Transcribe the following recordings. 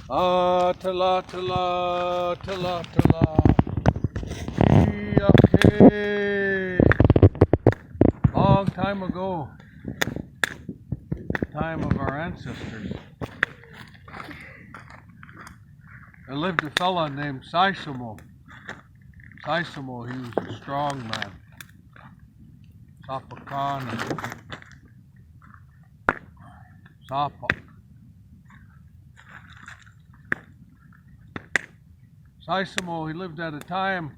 Tala tala tala tala. Okay. Long time ago, time of our ancestors, there lived a fella named Si-samox. Si-samox, he was a strong man. Sapakan and Sapa. Si-samox, he lived at a time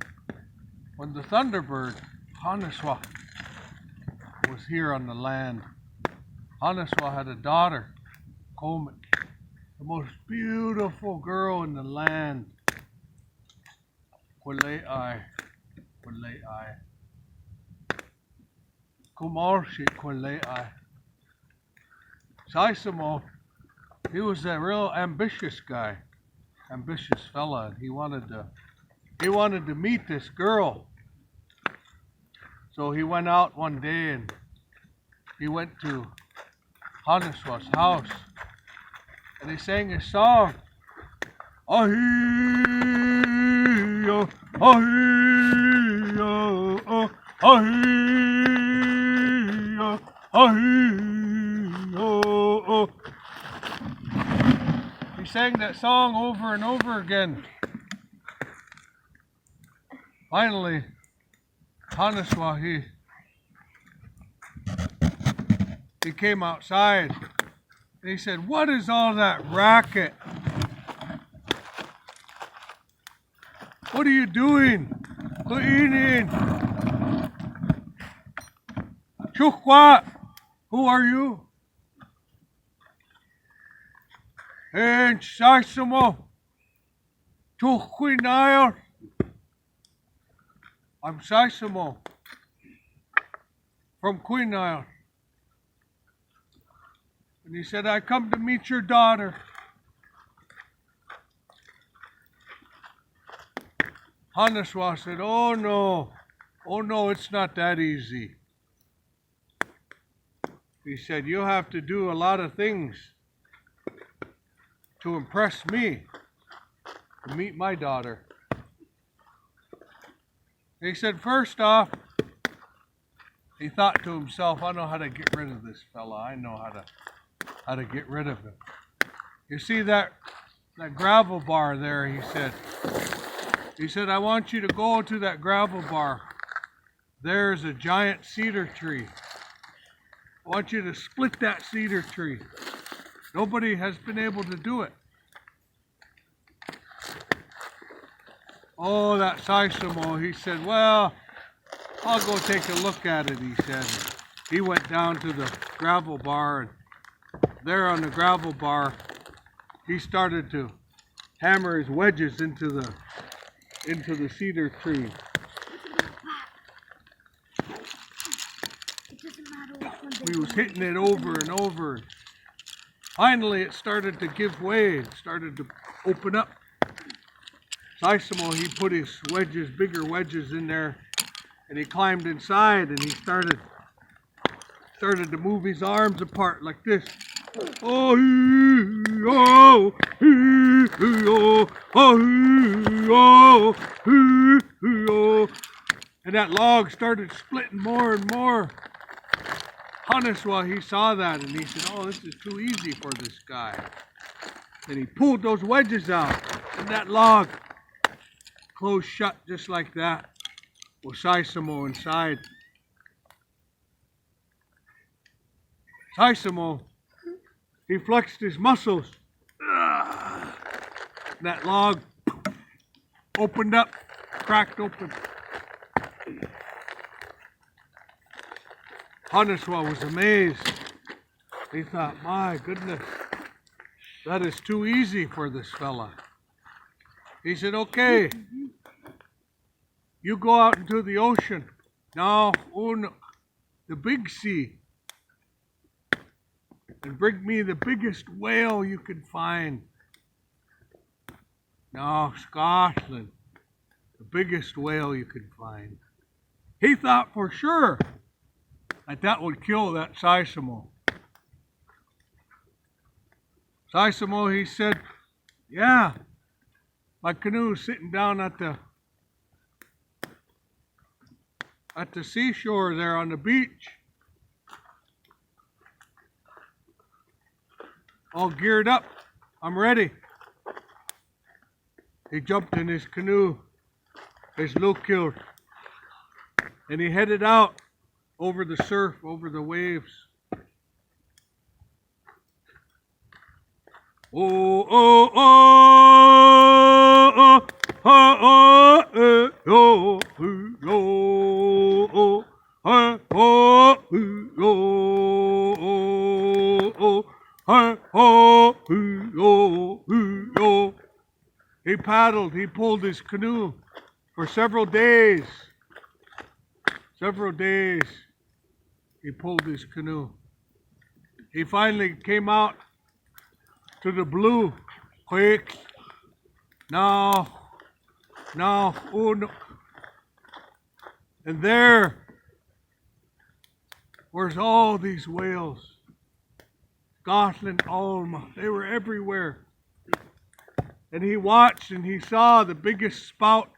when the Thunderbird, Quinault, was here on the land. Quinault had a daughter, Quinault, the most beautiful girl in the land. Quinault, Quinault. Si-samox, he was a real ambitious guy, ambitious fella, and he wanted to meet this girl. So he went out one day and he went to Quinault's house and he sang a song. Ahee-yo, ahee-yo, oh, ahee-yo, ahee-yo, oh. He sang that song over and over again. Finally, Quinault, he came outside and he said, "What is all that racket? What are you doing? Cleaning? Chukwa, who are you?" And Si-samox, Quinault. I'm Si-samox from Quinault. And he said, "I come to meet your daughter." Quinault said, oh no, it's not that easy. He said, "You have to do a lot of things to impress me, to meet my daughter." He said, first off, he thought to himself, "I know how to get rid of this fella. I know how to get rid of him." You see that gravel bar there, he said. He said, "I want you to go to that gravel bar. There's a giant cedar tree. I want you to split that cedar tree. Nobody has been able to do it." Oh, that Si-samox, he said, "Well, I'll go take a look at it," he said. He went down to the gravel bar, and there on the gravel bar, he started to hammer his wedges into the cedar tree. He was hitting it over and over. Finally, it started to give way. It started to open up. Si-samox, he put his wedges, bigger wedges in there, and he climbed inside and he started to move his arms apart like this. Oh, oh, oh, oh, oh. And that log started splitting more and more. Quinault, he saw that and he said, "Oh, this is too easy for this guy." And he pulled those wedges out and that log closed shut just like that with Si-samox inside. Si-samox, he flexed his muscles. That log opened up, cracked open. Quinault was amazed. He thought, "My goodness, that is too easy for this fella." He said, "Okay, you go out into the ocean. Now, the big sea, and bring me the biggest whale you can find. Now, Scotland, the biggest whale you can find." He thought for sure that would kill that Si-samox. Si-samox, he said, Yeah, my canoe sitting down at the seashore there on the beach, all geared up. I'm ready. He jumped in his canoe, his low-killed, and he headed out over the surf, over the waves. Oh, oh, oh, oh, oh, oh, oh, oh, oh, oh. He paddled, he pulled his canoe for several days. Several days he pulled his canoe. He finally came out to the blue. Quick. No. No. Oh, no. And there was all these whales. Gotland, Alma. They were everywhere. And he watched and he saw the biggest spout.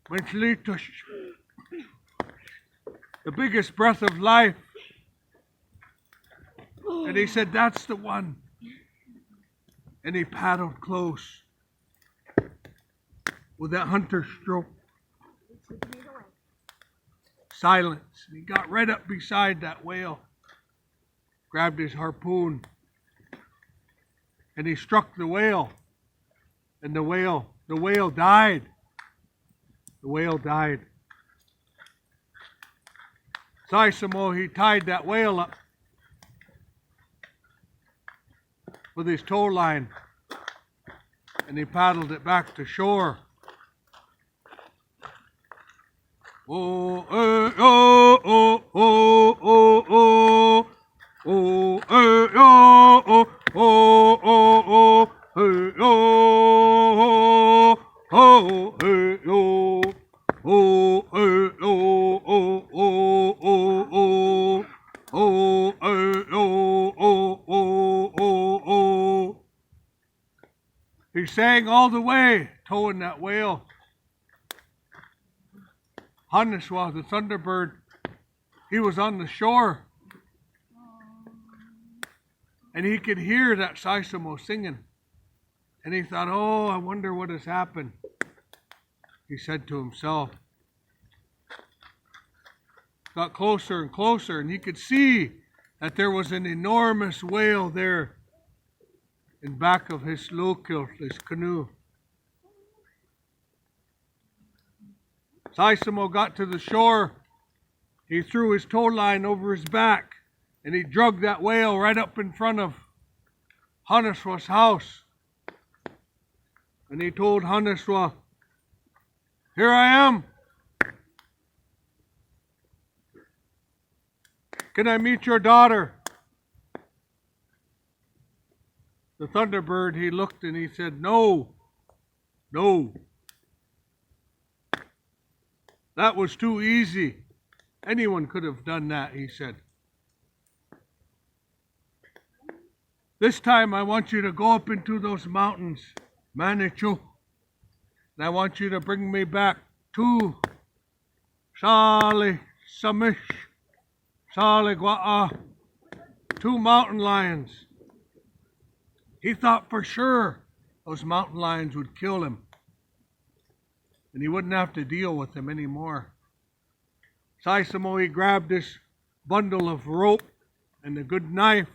The biggest breath of life. And he said, that's the one. And he paddled close with that hunter stroke. Silence. And he got right up beside that whale, grabbed his harpoon, and he struck the whale. And the whale died. The whale died. Si-samox, he tied that whale up with his tow line, and he paddled it back to shore. Oh, oh, oh, oh, oh, oh, oh, oh, oh, oh, oh, oh, oh, oh, oh, oh. He sang all the way, towing that whale. Quinault, the thunderbird, he was on the shore. And he could hear that Si-samox singing. And he thought, oh, I wonder what has happened. He said to himself. Got closer and closer, and he could see that there was an enormous whale there in back of his low-kill, his canoe. Si-samox got to the shore. He threw his tow line over his back, and he dragged that whale right up in front of Quinault's house. And he told Quinault, here I am. Can I meet your daughter? The thunderbird, he looked and he said, no, no. That was too easy. Anyone could have done that, he said. This time I want you to go up into those mountains, Manitou, and I want you to bring me back 2 Si-samox, 2 mountain lions. He thought for sure those mountain lions would kill him, and he wouldn't have to deal with them anymore. Si-samox, he grabbed this bundle of rope and a good knife,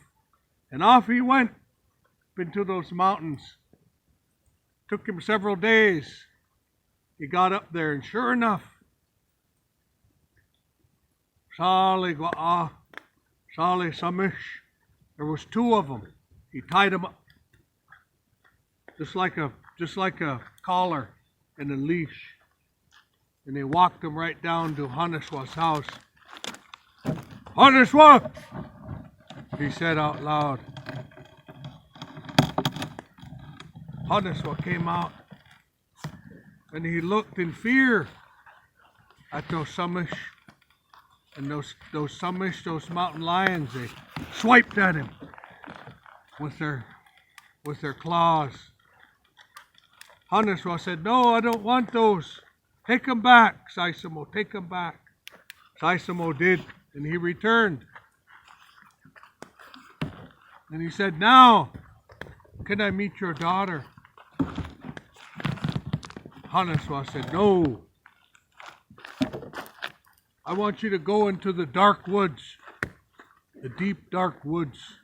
and off he went up into those mountains. Took him several days. He got up there, and sure enough, Si-samox, there was 2 of them. He tied them up, just like a collar and a leash, and they walked them right down to Quinault's house. Quinault, he said out loud. Quinault came out, and he looked in fear at those Si-samox, and those Si-samox, those mountain lions. They swiped at him with their claws. Haniswa said, "No, I don't want those. Take them back, Si-samox, take them back." Si-samox did, and he returned. And he said, "Now, can I meet your daughter?" Haniswa said, "No. I want you to go into the dark woods, the deep dark woods.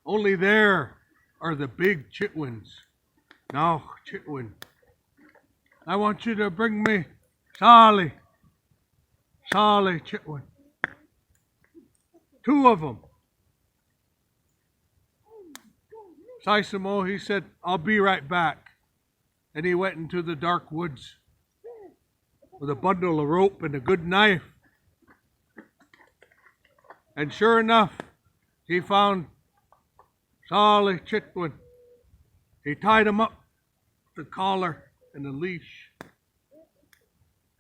Only there are the big chitwins. Now, chitwin, I want you to bring me Sally chitwin. 2 of them." Si-samox, he said, "I'll be right back." And he went into the dark woods with a bundle of rope and a good knife. And sure enough, he found Sally chitwin. He tied him up with a collar and a leash.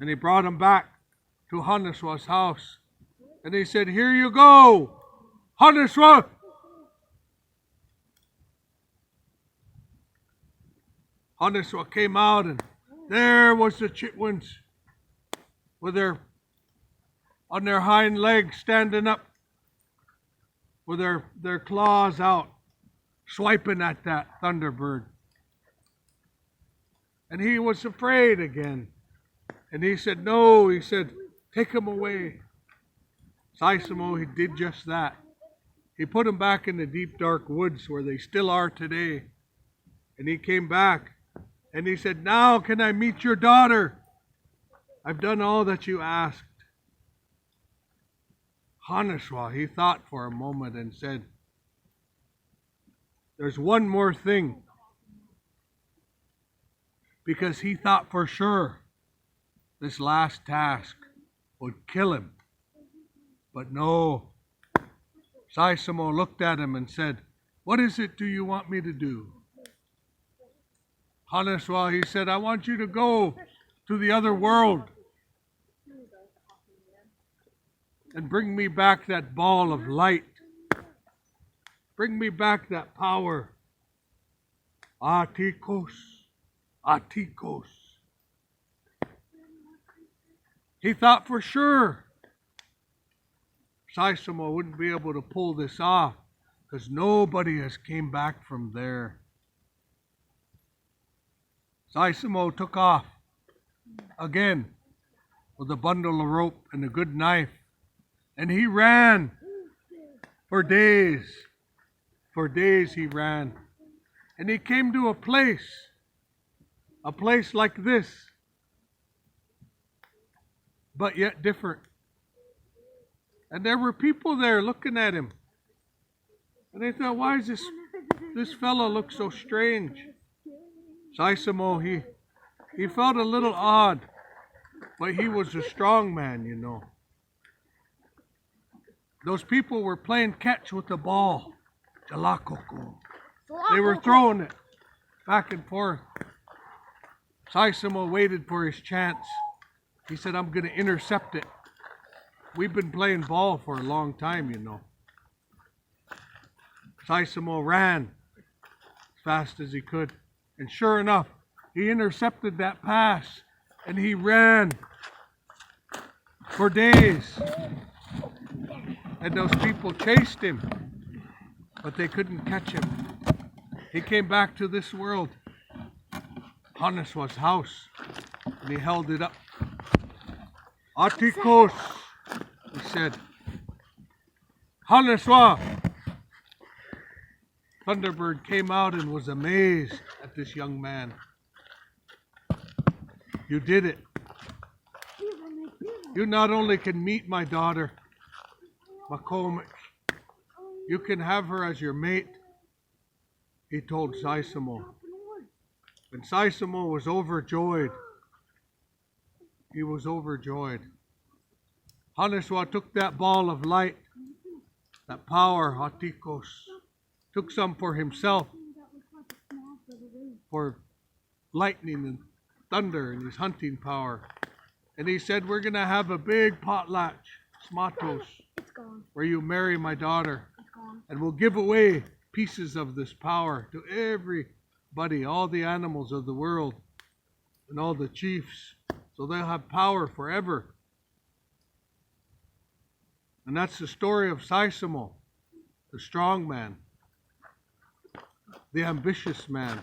And he brought him back to Haniswa's house. And he said, "Here you go, Haniswa." Haniswa came out, and there was the chitwins with on their hind legs, standing up with their claws out, swiping at that thunderbird. And he was afraid again. And he said, "No," he said, "take him away." Si-samox, he did just that. He put him back in the deep dark woods where they still are today. And he came back and he said, "Now can I meet your daughter? I've done all that you asked." Haniswa, he thought for a moment and said, "There's one more thing." Because he thought for sure this last task would kill him. But no. Si-samox looked at him and said, "What is it do you want me to do?" Haniswa, he said, "I want you to go to the other world and bring me back that ball of light. Bring me back that power. Atikos, Atikos." He thought for sure Si-samox wouldn't be able to pull this off because nobody has came back from there. Si-samox took off again with a bundle of rope and a good knife, and he ran for days. For days he ran. And he came to a place like this, but yet different. And there were people there looking at him. And they thought, "Why is this fellow look so strange?" Si-samox, he felt a little odd, but he was a strong man, you know. Those people were playing catch with the ball. Jalakoko. They were throwing it back and forth. Si-samox waited for his chance. He said, "I'm going to intercept it. We've been playing ball for a long time, you know." Si-samox ran as fast as he could. And sure enough, he intercepted that pass. And he ran for days. And those people chased him, but they couldn't catch him. He came back to this world, Haniswa's house, and he held it up. "Atikos," he said. "Haniswa." Thunderbird came out and was amazed at this young man. "You did it. You not only can meet my daughter, Makomic, you can have her as your mate," he told Si-samox. And Si-samox was overjoyed. He was overjoyed. Haniswa took that ball of light, that power, Hatikos, took some for himself, for lightning and thunder and his hunting power. And he said, "We're going to have a big potlatch, smatos, where you marry my daughter. And we'll give away pieces of this power to every everybody, all the animals of the world, and all the chiefs, so they'll have power forever. And that's the story of Si-samox, the strong man, the ambitious man.